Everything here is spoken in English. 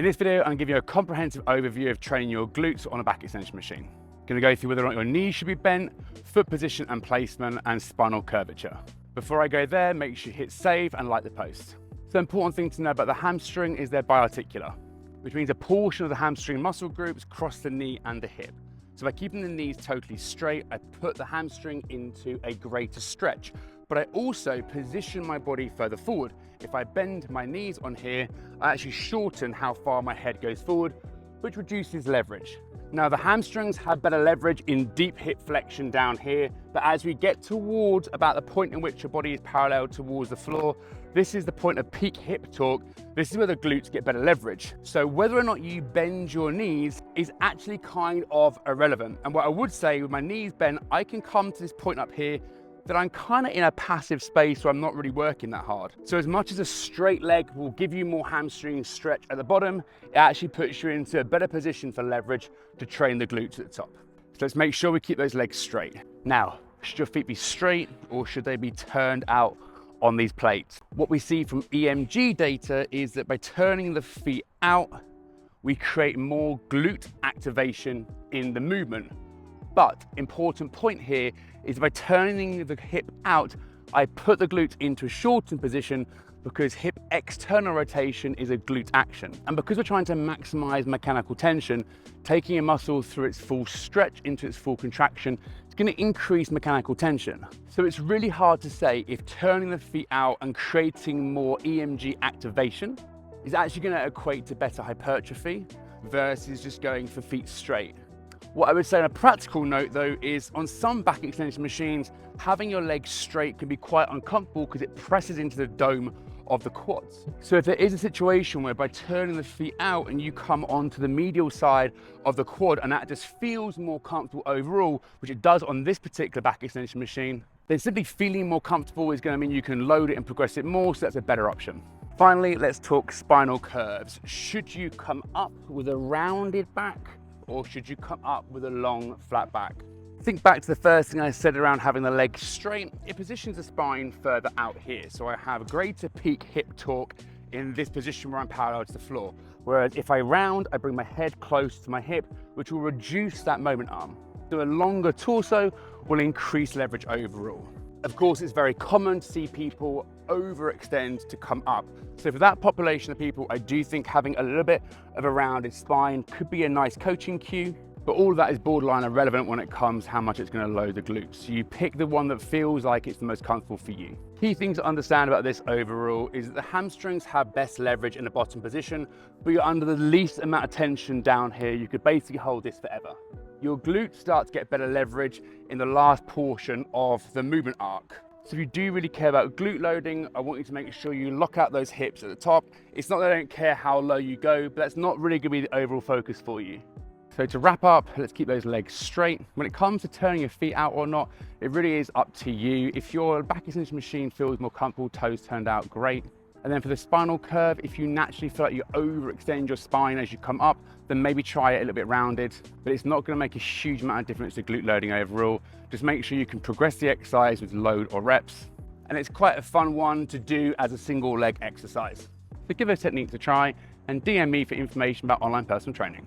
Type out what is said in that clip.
In this video, I'm going to give you a comprehensive overview of training your glutes on a back extension machine. I'm going to go through whether or not your knees should be bent, foot position and placement, and spinal curvature. Before I go there, make sure you hit save and like the post. So the important thing to know about the hamstring is they're biarticular, which means a portion of the hamstring muscle groups cross the knee and the hip. So by keeping the knees totally straight, I put the hamstring into a greater stretch, but I also position my body further forward. If I bend my knees on here, I actually shorten how far my head goes forward, which reduces leverage. Now the hamstrings have better leverage in deep hip flexion down here, but as we get towards about the point in which your body is parallel towards the floor, this is the point of peak hip torque. This is where the glutes get better leverage. So whether or not you bend your knees is actually kind of irrelevant. And what I would say with my knees bent, I can come to this point up here that I'm kind of in a passive space where I'm not really working that hard. So as much as a straight leg will give you more hamstring stretch at the bottom, it actually puts you into a better position for leverage to train the glutes at the top. So let's make sure we keep those legs straight. Now, should your feet be straight or should they be turned out on these plates? What we see from EMG data is that by turning the feet out, we create more glute activation in the movement. But important point here is by turning the hip out, I put the glute into a shortened position because hip external rotation is a glute action. And because we're trying to maximize mechanical tension, taking a muscle through its full stretch into its full contraction, it's going to increase mechanical tension. So it's really hard to say if turning the feet out and creating more EMG activation is actually going to equate to better hypertrophy versus just going for feet straight. What I would say on a practical note though is on some back extension machines, having your legs straight can be quite uncomfortable because it presses into the dome of the quads. So if there is a situation where by turning the feet out and you come onto the medial side of the quad and that just feels more comfortable overall, which it does on this particular back extension machine, then simply feeling more comfortable is going to mean you can load it and progress it more, so that's a better option. Finally, let's talk spinal curves. Should you come up with a rounded back or should you come up with a long flat back? Think back to the first thing I said around having the legs straight. It positions the spine further out here. So I have greater peak hip torque in this position where I'm parallel to the floor. Whereas if I round, I bring my head close to my hip, which will reduce that moment arm. So a longer torso will increase leverage overall. Of course, it's very common to see people overextend to come up. So for that population of people, I do think having a little bit of a rounded spine could be a nice coaching cue, but all of that is borderline irrelevant when it comes to how much it's going to load the glutes. So you pick the one that feels like it's the most comfortable for you. Key things to understand about this overall is that the hamstrings have best leverage in the bottom position, but you're under the least amount of tension down here. You could basically hold this forever. Your glutes start to get better leverage in the last portion of the movement arc. So if you do really care about glute loading, I want you to make sure you lock out those hips at the top. It's not that I don't care how low you go, but that's not really going to be the overall focus for you. So to wrap up, let's keep those legs straight. When it comes to turning your feet out or not, it really is up to you. If your back extension machine feels more comfortable, toes turned out, great. And then for the spinal curve, if you naturally feel like you overextend your spine as you come up, then maybe try it a little bit rounded, but it's not going to make a huge amount of difference to glute loading overall. Just make sure you can progress the exercise with load or reps. And it's quite a fun one to do as a single leg exercise. So give the technique a try and DM me for information about online personal training.